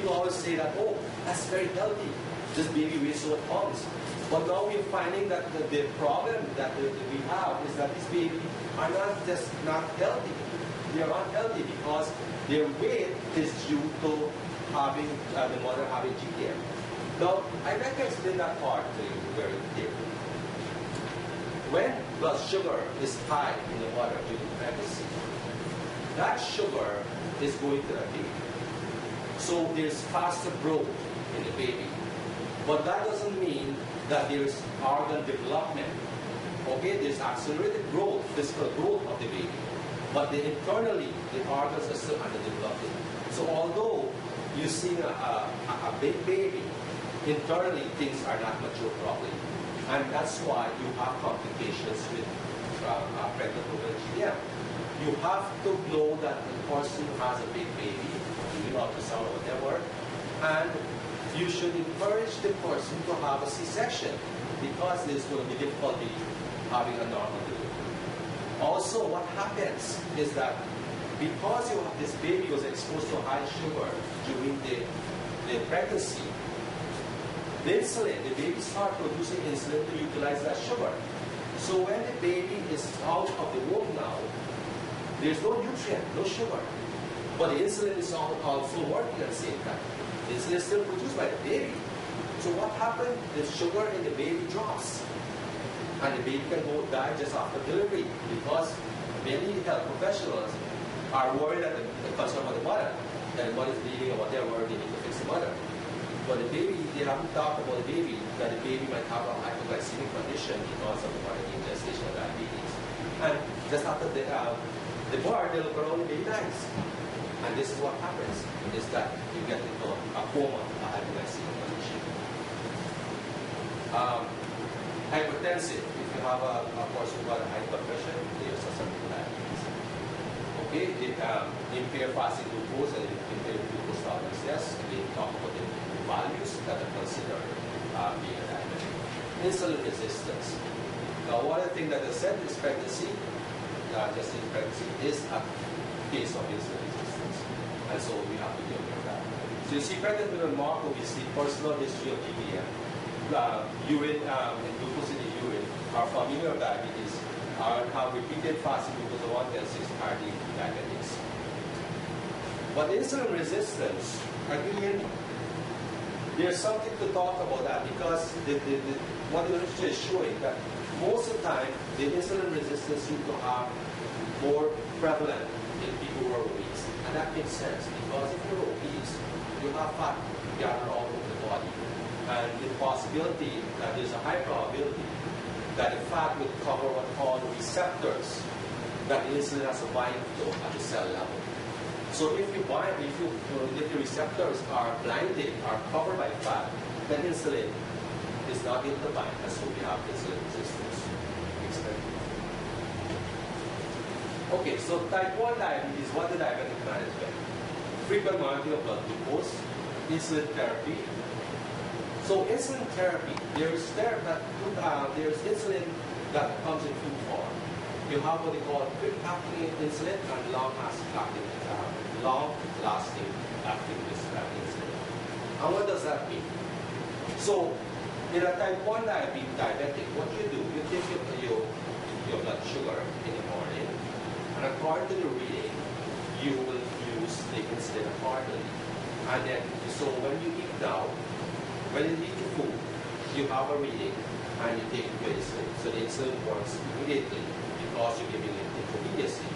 people always say that, oh, that's very healthy. This baby weighs so much pounds. But now we're finding that the problem that we have is that these babies are not just not healthy. They are unhealthy because their weight is due to having the mother having GDM. Now, I'd like to explain that part to you very clearly. When blood sugar is high in the mother during pregnancy, that sugar is going to the baby. So there's faster growth in the baby. But that doesn't mean that there's organ development. Okay, there's accelerated growth, physical growth of the baby. But internally, the organs are still underdeveloped. So although you see a big baby, internally things are not mature properly. And that's why you have complications with pregnant women GDM. You have to know that the person has a big baby, you need ultrasound or whatever, and you should encourage the person to have a C-section because there's going to be difficulty having a normal delivery. Also, what happens is that because this baby was exposed to high sugar during the pregnancy, the insulin, the baby starts producing insulin to utilize that sugar. So when the baby is out of the womb now, there's no nutrient, no sugar. But the insulin is also working at the same time. The insulin is still produced by the baby. So what happens? The sugar in the baby drops. And the baby can go die just after delivery because many health professionals are worried that the concern of the mother, that the mother is bleeding or whatever, they need to fix the mother. But the baby, they haven't talked about the baby, that the baby might have a hypoglycemic condition because of the mother in gestational diabetes. And just after the birth, they look around, the baby dies. And this is what happens, is that you get into a coma, a hypoglycemic condition. Hypertensive, if you have a person who has high blood pressure, they are susceptible to diabetes. Okay, they impair fasting glucose and impair glucose tolerance. Yes, they talk about the values that are considered being a diabetic. Insulin resistance. Now, one of the things that is said is pregnancy, just in pregnancy, is a case of insulin resistance. And so we have to deal with that. So you see pregnant women mark, obviously, personal history of GDM, urine and glucose in the urine, are familial diabetes, have repeated fasting glucose of 110/6 are the diabetics. But insulin resistance, again, there's something to talk about that because what the literature is showing that most of the time the insulin resistance seems to have more prevalent in people who are obese. And that makes sense because if you're obese, you have fat gathered all over the body. And the possibility that there's a high probability that the fat would cover what are called receptors that the insulin has to bind to at the cell level. So if the receptors are blinded, are covered by fat, then insulin is not able to bind, and so we have insulin resistance. Okay, so type 1 diabetes, what the diabetic management? Frequent monitoring of blood glucose, insulin therapy. So insulin therapy, there's insulin that comes in food form. You have what they call quick-acting insulin and long-lasting acting insulin. And what does that mean? So in a type 1 diabetic, what you do, you take your blood sugar in the morning, and according to the reading, you will use the insulin accordingly. And then, so when you eat now, when you eat the food, you have a reading and you take your insulin. So the insulin works immediately because you're giving it intravenously.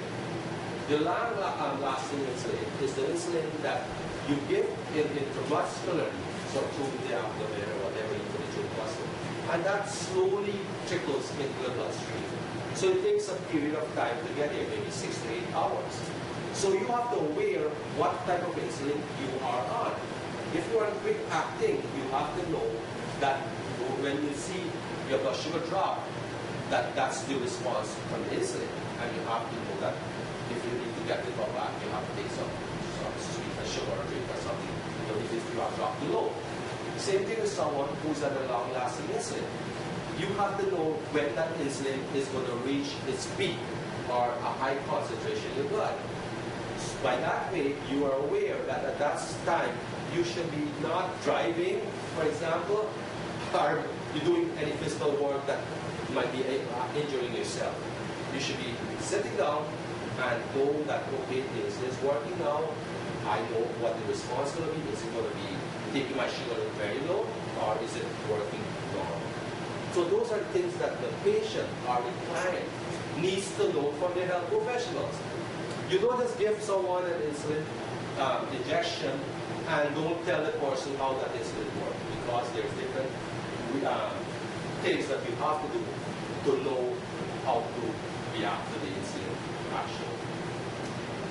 The long-lasting insulin is the insulin that you give intramuscularly, so through the abdomen or whatever into the joint muscle. And that slowly trickles into the bloodstream. So it takes a period of time to get there, maybe 6 to 8 hours. So you have to aware what type of insulin you are on. If you are quick acting, you have to know that when you see your blood sugar drop, that's the response from the insulin. And you have to know that if you need to get it back, you have to take some sweet sugar or drink or something. If you have dropped too low. Same thing with someone who's at a long-lasting insulin. You have to know when that insulin is going to reach its peak or a high concentration in your blood. By that way, you are aware that at that time, you should be not driving, for example, or you're doing any physical work that might be injuring yourself. You should be sitting down and know that, okay, this is working now. I know what the response is going to be. Is it going to be taking my sugar very low, or is it working normal? So those are things that the patient or the client needs to know from their health professionals. You don't just give someone an insulin injection and don't tell the person how that insulin works, because there's different things that you have to do to know how to react to the insulin action.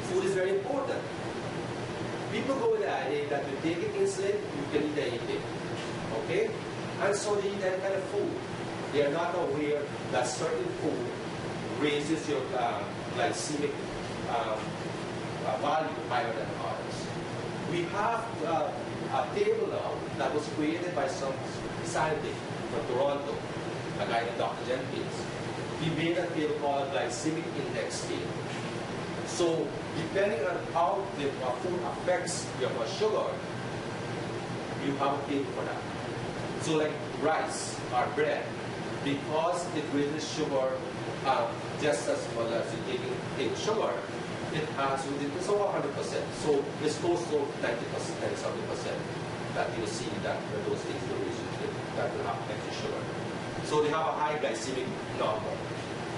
Food is very important. People go with the idea that you take insulin, you can eat anything. Okay? And so they eat that kind of food. They are not aware that certain food raises your glycemic value higher than others. We have a table now that was created by some scientist from Toronto, a guy named Dr. Jenkins. He made a table called glycemic index scale. So depending on how the food affects your blood sugar, you have a table for that. So like rice or bread, because it raises sugar just as well as you take sugar, it has it's over 100%. So it's close to 90%, something percent that you'll see that those things that will have extra sugar. So they have a high glycemic number.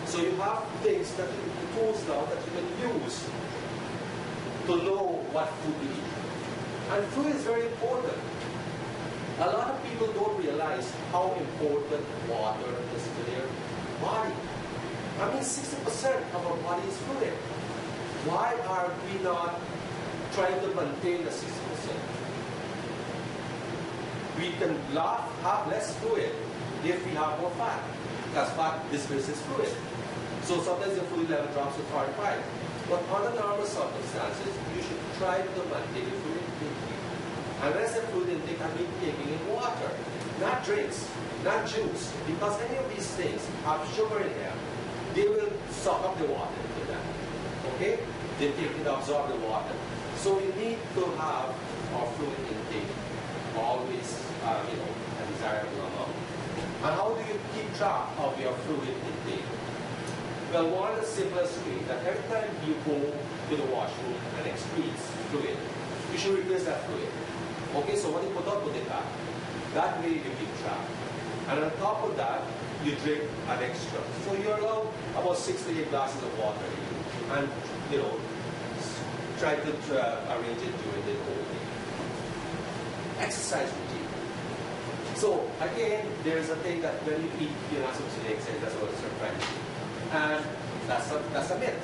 So you have things that tools now that you can use to know what food to eat. And food is very important. A lot of people don't realize how important water is to their body. I mean, 60% of our body is fluid. Why are we not trying to maintain the 60%? We can have less fluid if we have more fat, because fat displaces fluid. So sometimes the fluid level drops to 45. But under normal circumstances, you should try to maintain the fluid intake. Unless the fluid intake can be taken in water, not drinks, not juice, because any of these things have sugar in them. They will suck up the water into that. Okay? They absorb the water. So we need to have our fluid intake always, a desirable amount. And how do you keep track of your fluid intake? Well, one of the simplest ways that every time you go to the washroom and excrete fluid, you should replace that fluid. Okay, so when you put it back, that way you keep track. And on top of that, you drink an extra. So you allow about 6 to 8 glasses of water, and try to arrange it during the whole day. Exercise routine. So again, there's a thing that when you eat, you're not supposed to exercise. That's what it's trying to do. And that's a myth.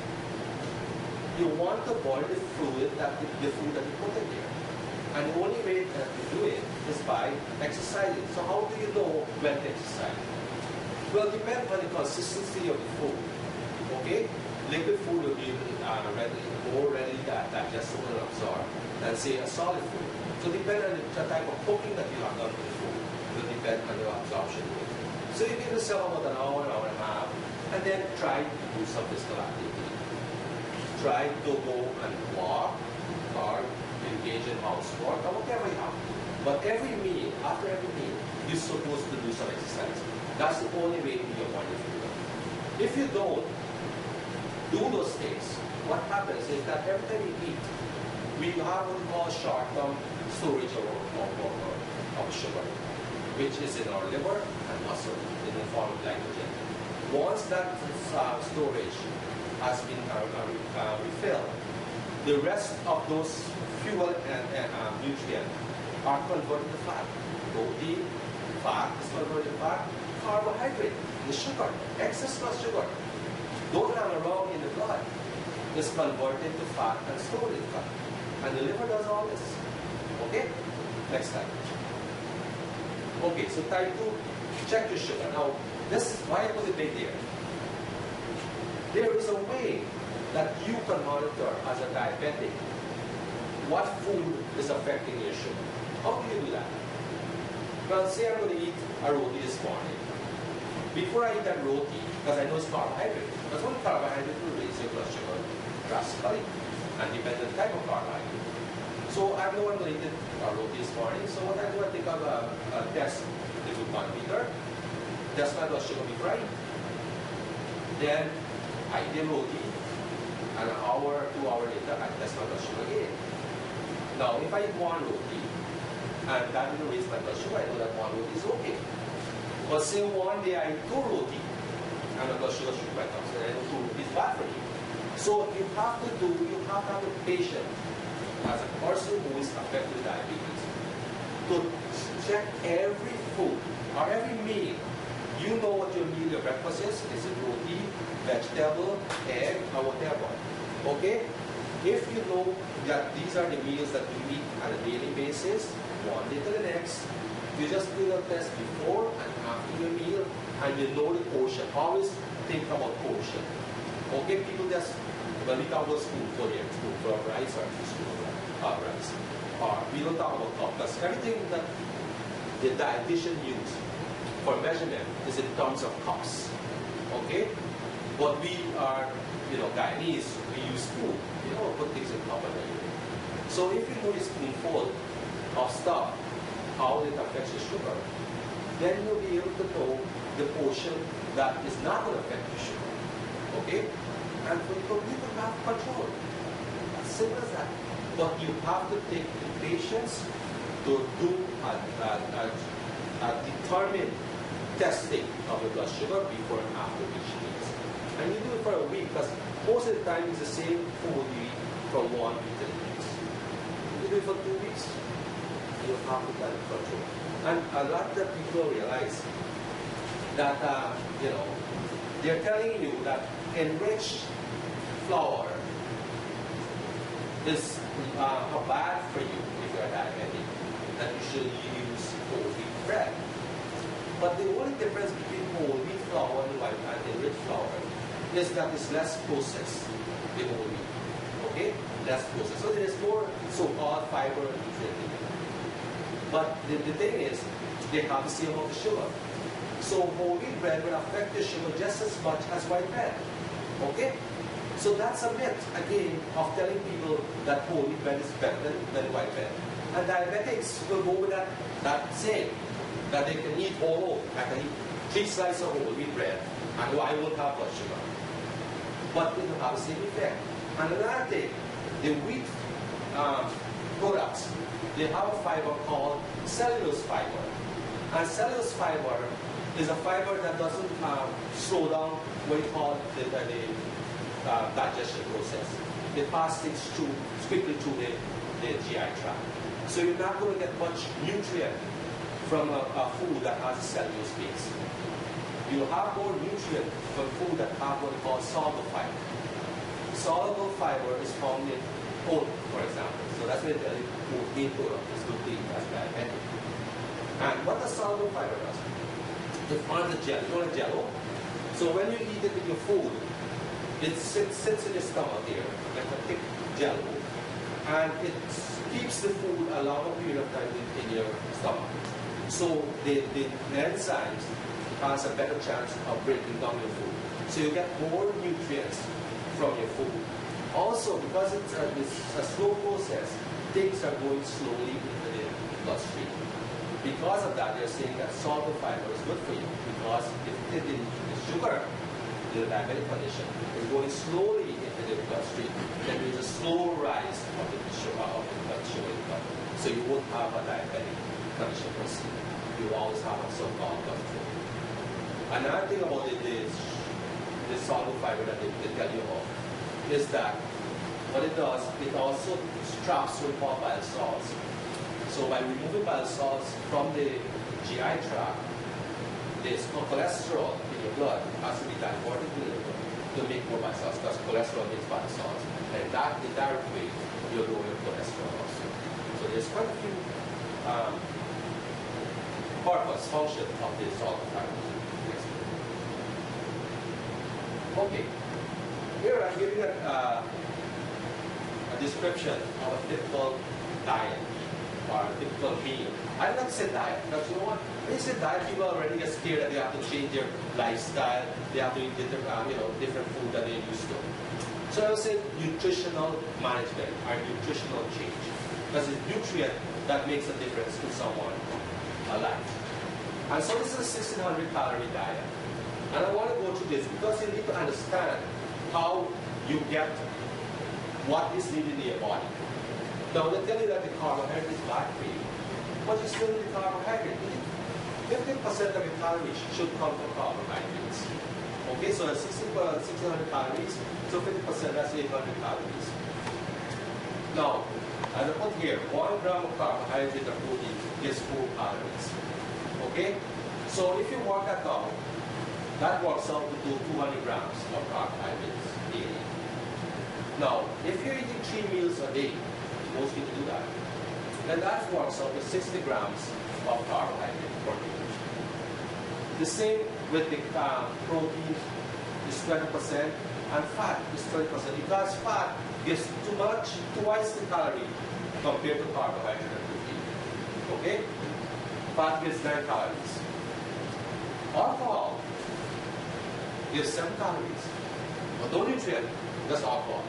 You want to boil the food that you put in there. And the only way that you do it is by exercising. So how do you know when to exercise? Well, it depends on the consistency of the food. Okay? Liquid food will be more readily digestible and absorbed than, say, a solid food. So depending on the type of cooking that you have done to the food, will depend on the absorption rate. So you give yourself about an hour and a half, and then try to do some physical activity. Try to go and walk or engage in housework or whatever you have. But every meal, after every meal, you're supposed to do some exercise. That's the only way to be avoided freedom. If you don't do those things, what happens is that every time you eat, we have what we call short-term storage of sugar, which is in our liver and muscle in the form of glycogen. Once that storage has been refilled, the rest of those fuel and nutrients are converted to fat. Protein, fat is converted to fat, carbohydrate, the sugar, excess blood sugar. Don't hang around in the blood. It's converted to fat and stored in fat. And the liver does all this. Okay? Next time. Okay, so type 2, check your sugar. Now, this is why I put it right there. There is a way that you can monitor as a diabetic what food is affecting your sugar. How do you do that? Well, say I'm going to eat a roti this morning. Before I eat that roti, because I know it's carbohydrate, because one carbohydrate will raise your blood sugar drastically. and depending on the type of carb I eat. So I have no one related roti this morning. So what I do, I take out a test the glucon meter, test my blood sugar before I eat. Then I eat the roti, and an hour, 2 hours later, I test my blood sugar again. Now, if I eat one roti, and that will raise my blood sugar, I know that one roti is okay. But say one day I eat 2 roti, and my blood sugar should quite up, so I know 2 roti is bad for you. So you have to have a patient as a person who is affected with diabetes to check every food or every meal. You know what your meal, your breakfast is. Is it roti, vegetable, egg, or whatever? Okay? If you know that these are the meals that you eat on a daily basis, one day to the next, you just do a test before and after your meal, and you know the portion. Always think about portion. Okay, people just, when we talk about spoonful here, spoonful of rice or spoonful of rice. Or we don't talk about cup, because everything that the dietitian uses for measurement is in terms of cups. Okay? But we are, Guyanese, we use spoon. We don't put things in cup and everything. So if you know a spoonful of stuff, how it affects your sugar, then you'll be able to know the portion that is not going to affect your sugar. Okay? And for you to have control. As simple as that. But you have to take the patience to do a determined testing of your blood sugar before and after each meal. And you do it for a week, because most of the time it's the same food you eat from 1 week to the next. You do it for 2 weeks, you have to get control. And a lot of people realize that, they're telling you that enriched flour is bad for you if you're diabetic, that you should use whole wheat bread. But the only difference between whole wheat flour and enriched flour is that it's less processed, the whole wheat. Okay? Less processed. So there is more so-called fiber and nutrient in it. But the thing is, they have the same amount of sugar. So whole wheat bread will affect the sugar just as much as white bread. Okay? So that's a myth, again, of telling people that whole wheat bread is better than white bread. And diabetics will go with that saying, that they can eat whole oat. I can eat 3 slices of whole wheat bread, and I won't have blood sugar. But it will have the same effect. And another thing, the wheat products, they have a fiber called cellulose fiber. And cellulose fiber is a fiber that doesn't slow down what you call the digestion process. They pass things quickly through the GI tract. So you're not going to get much nutrient from a food that has a cellulose base. You'll have more nutrient from food that have what we call soluble fiber. Soluble fiber is found in oat, for example. So that's why the main product is good to eat as diabetic. And what the soluble fiber does, it forms a gel. You know a jello? So when you eat it with your food, it sits in your stomach here, like a thick jello, and it keeps the food a longer period of time in your stomach. So the enzymes has a better chance of breaking down your food. So you get more nutrients from your food. Also, because it's a slow process, things are going slowly into the bloodstream. Because of that, they're saying that soluble fiber is good for you, because if the sugar, the diabetic condition, is going slowly into the bloodstream, then there's a slow rise of the blood sugar in the blood. So you won't have a diabetic condition per se. You always have a so-called blood sugar. Another thing about the soluble fiber that they tell you about is that what it does, it also traps what we call bile salts. So by removing bile salts from the GI tract, there's cholesterol in your blood has to be diverted to the liver to make more bile salts, because cholesterol makes bile salts. And that, in direct way, you'll lower your cholesterol also. So there's quite a few function of the soluble fiber. Okay, here I'm giving a description of a typical diet or a typical meal. I don't like to say diet, because you know what? When you say diet, people already get scared that they have to change their lifestyle, they have to eat different food that they're used to. So I would say nutritional management or nutritional change. Because it's nutrient that makes a difference to someone's life. And so this is a 1600 calorie diet. And I want to go through this because you need to understand how you get what is needed in your body. Now they tell you that the carbohydrate is bad for you, but you still need the carbohydrate. 50% of your calories should come from carbohydrates. Okay, so that's 1600 calories, so 50%, that's 800 calories. Now, as I put here, 1 gram of carbohydrate or protein gives 4 calories. Okay, so if you work that out, that works out to 200 grams of carbohydrates daily. Now, if you're eating 3 meals a day, most people do that, then that works out to 60 grams of carbohydrate per day. The same with the protein is 20% and fat is 20% because fat gives twice the calorie compared to carbohydrate and protein. Okay? Fat gives 9 calories. Alcohol gives 7 calories. But no nutrient, just alcohol.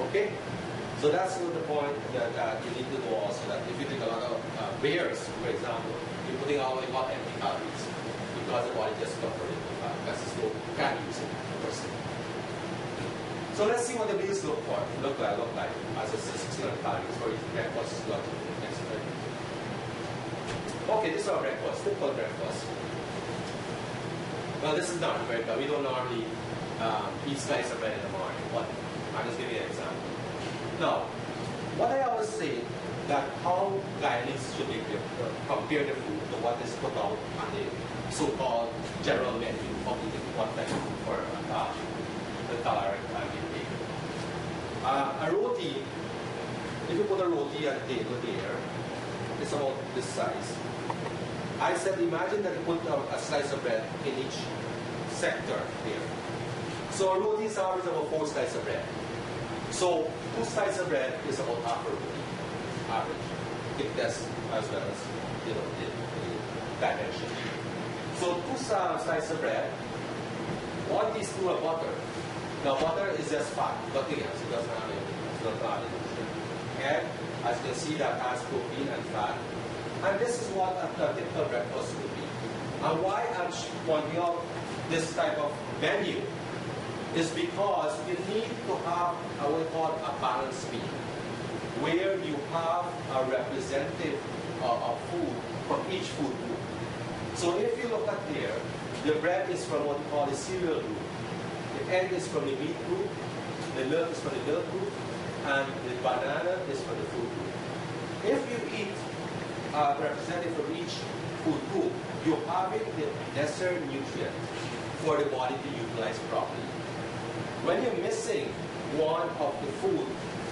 Okay? So that's the point that you need to know also, that if you take a lot of beers, for example, you're putting out about empty calories because the body just converted to fat because it's no can't use it per se. So let's see what the meals look like as a 1600 calories for each breakfast, lunch, next day. Okay, this is our breakfast, typical breakfast. Well, this is not America. We don't normally eat slice of bread in the morning, but I'm just giving you an example. Now, what I always say that how Guyanese should compare the food to what is put out on the so-called general menu of eating what type of food for the caloric intake. A roti, if you put a roti on the table here, it's about this size. I said, imagine that you put a slice of bread in each sector here. So a roti is average about 4 slices of bread. So 2 slices of bread is about half a roti, average. Thickness as well as the dimension. So 2 slices of bread, 1 teaspoon of butter. Now butter is just fat, nothing else. It doesn't have anything. It's not nutrition. And as you can see, that has protein and fat. And this is what a typical breakfast would be. And why I'm pointing out this type of menu is because you need to have what we call a balanced meal, where you have a representative of food from each food group. So if you look at here, the bread is from what we call the cereal group, the egg is from the meat group, the milk is from the milk group, and the banana is from the fruit group. If you eat a representative from each food group, you're having the necessary nutrient for the body to utilize properly. When you're missing one of the food,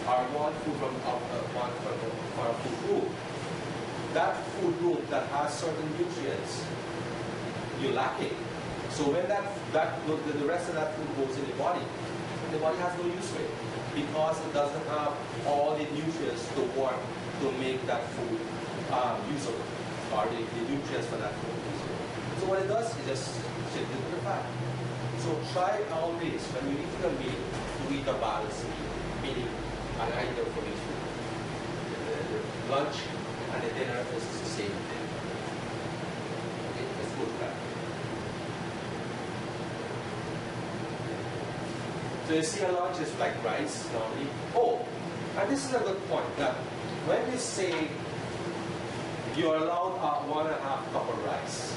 or one food from a food group, that food group that has certain nutrients, you're lacking. So when the rest of that food goes in the body has no use for it because it doesn't have all the nutrients to work to make that food usable, or the nutrients for that food usable. So what it does is just shift it to the fat. So try always, when you eat a meal, to eat a balanced meal, meaning an item for each food. The lunch and the dinner is the same thing. Okay, let's go to that. So you see a lunch is like rice normally. Oh, and this is a good point, that when we say you're allowed 1.5 cup of rice.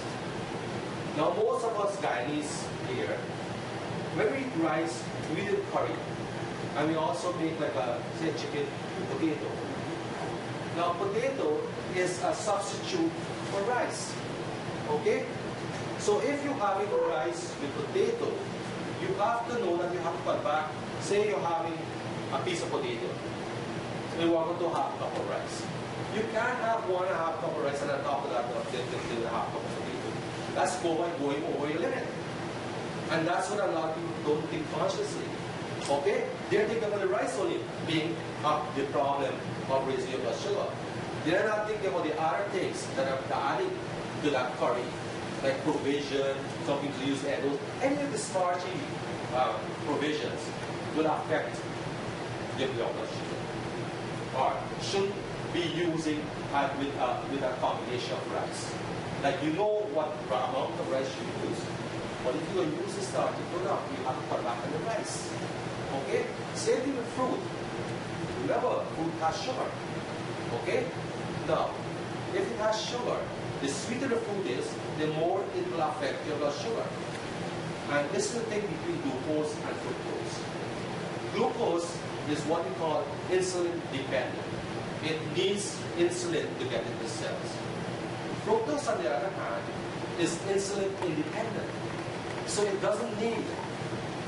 Now most of us Guyanese here, when we eat rice, we do curry. And we also make like say chicken with potato. Now potato is a substitute for rice. Okay? So if you're having rice with potato, you have to know that you have to cut back. Say you're having a piece of potato. So you want to half a cup of rice. You can't have 1.5 cup of rice and on top of that, the half cup of potato. That's going over your limit. And that's what a lot of people don't think consciously. Okay? They're thinking about the rice only being the problem of raising your blood sugar. They're not thinking about the other things that are adding to that curry, like provision, some people use edibles. Any of the starchy provisions will affect give you blood sugar. Or shouldn't be using with a combination of rice. Like you know what amount of rice you use, but if you use the starchy product, you have to cut back on the rice. Okay? Same thing with fruit. Remember, fruit has sugar. Okay? Now, if it has sugar, the sweeter the food is, the more it will affect your blood sugar. And this is the thing between glucose and fructose. Glucose is what we call insulin dependent. It needs insulin to get into cells. Fructose, on the other hand, is insulin independent. So it doesn't need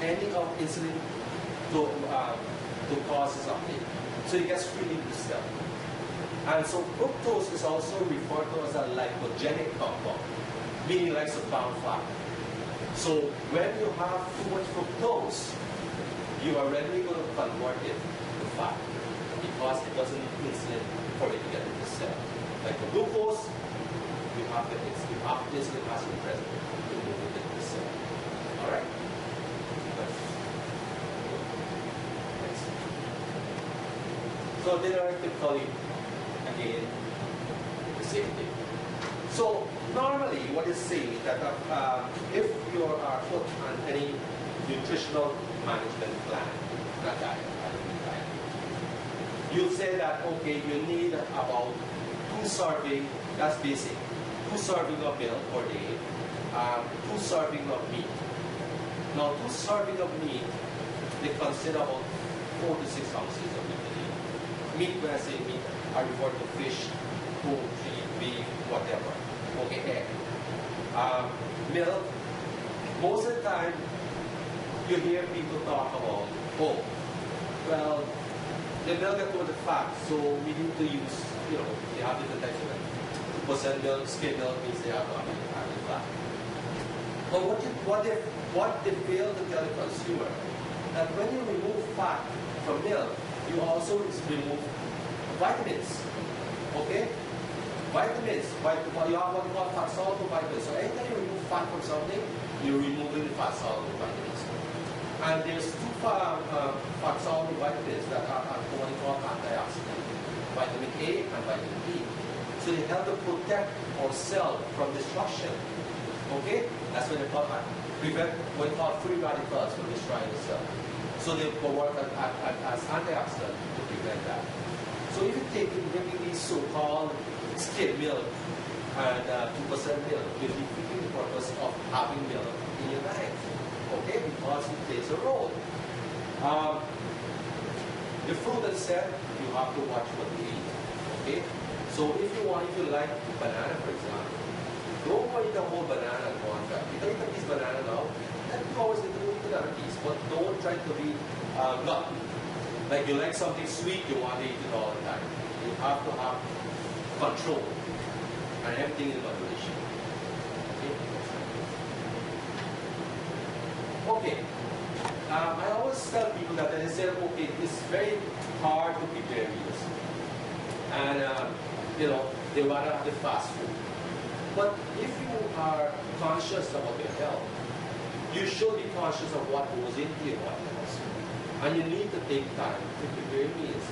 any of insulin to cause its uptake. So it gets freely into the cell. And so fructose is also referred to as a lipogenic compound, meaning like a bound fat. So when you have too much fructose, you are readily going to convert it to fat because it doesn't need insulin for it to get into the cell. Like for glucose, you have the insulin has to be present to move it into the cell. All right? Next. So they are typically, again, the same thing. So normally what is saying is that if you are put on any nutritional management plan, not diet, you'll say that, okay, you need about 2 servings, that's basic, 2 servings of milk per day, 2 servings of meat. Now 2 servings of meat, they consider about 4 to 6 ounces of meat a day. Meat, when I say meat, I refer to fish, poultry, beef, whatever. Okay, egg. Milk, most of the time, you hear people talk about, oh, well, the milk is too much fat, so we need to use, they have different types of milk. 2% milk, skim milk means they have fat. But what they fail to tell the consumer, that when you remove fat from milk, you also remove vitamins. Okay? Vitamins. You have what we call fat soluble vitamins. So anytime you remove fat from something, you're removing the fat soluble vitamins. And there's 2 fat soluble vitamins that are what we call antioxidants, vitamin A and vitamin B. So they help to protect our cell from destruction. Okay? That's what they call prevent what we call free radicals from destroying the cell. So they work as antioxidants to prevent that. So if you take drinking these so-called skim milk and 2% milk, you're defeating the purpose of having milk in your diet. Okay, because it plays a role. The fruit, as I said, you have to watch what you eat. Okay, so if you like banana, for example, don't eat the whole banana at one time. You can eat a piece of banana now, and you always need to eat another piece, but don't try to be glutton. Like you like something sweet, you want to eat it all the time. You have to have control and everything in moderation. Okay. I always tell people that they say, okay, it's very hard to prepare meals. And, they want to have the fast food. But if you are conscious about your health, you should be conscious of what goes into your body also. And you need to take time to prepare meals.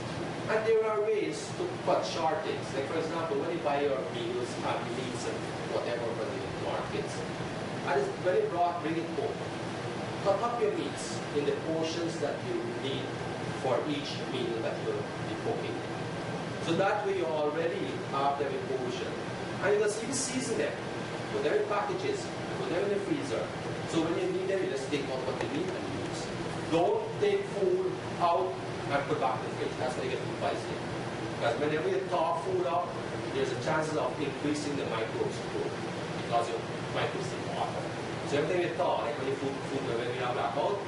And there are ways to cut short things. Like, for example, when you buy your meals, your meats and whatever from the markets, and it's very broad, bring it home. Cut up your meats in the portions that you need for each meal that you'll be cooking. So that way you already have them in portion. And you can season them. Put them in packages. Put them in the freezer. So when you need them, you just take out what you need and use. Don't take food out and put back in the fridge. That's when you get food poisoning. Because whenever you thaw food out, there's a chance of increasing the microbes growth because your microbes in water. So every time you thaw, like when you when we have blackout,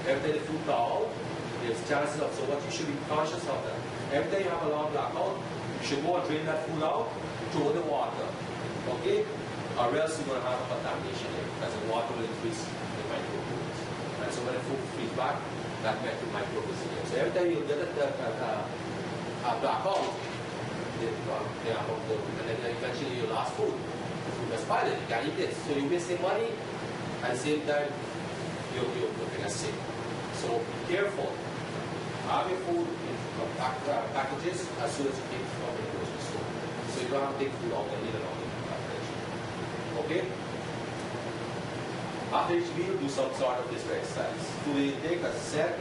every time the food thaw out, there's chances of, so what you should be conscious of that. Every time you have a long blackout, you should go and drain that food out, throw the water, okay? Or else you're going to have a contamination there, because the water will increase the microbes. And so when the food frees back, that microbe is there. So every time you get a blackout, and then eventually you lost food. You just spoil it, you can't eat it. So you're wasting money, at the same time, you're getting sick. So be careful. Have your food in packages as soon as you take from the grocery store. So you don't have to take food out and eat it on the preparation. Okay? After each meal, do some sort of this exercise. To take a set,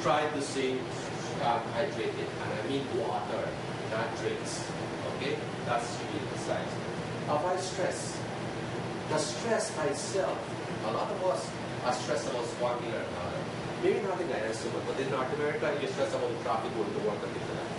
try to stay hydrated. And I mean water, not drinks. Okay? That's the exercise. Avoid stress. The stress by itself, a lot of us are stressed about one thing or another. Maybe not in Guyana so much, but in North America, you're stressed about the traffic going to work and things like that.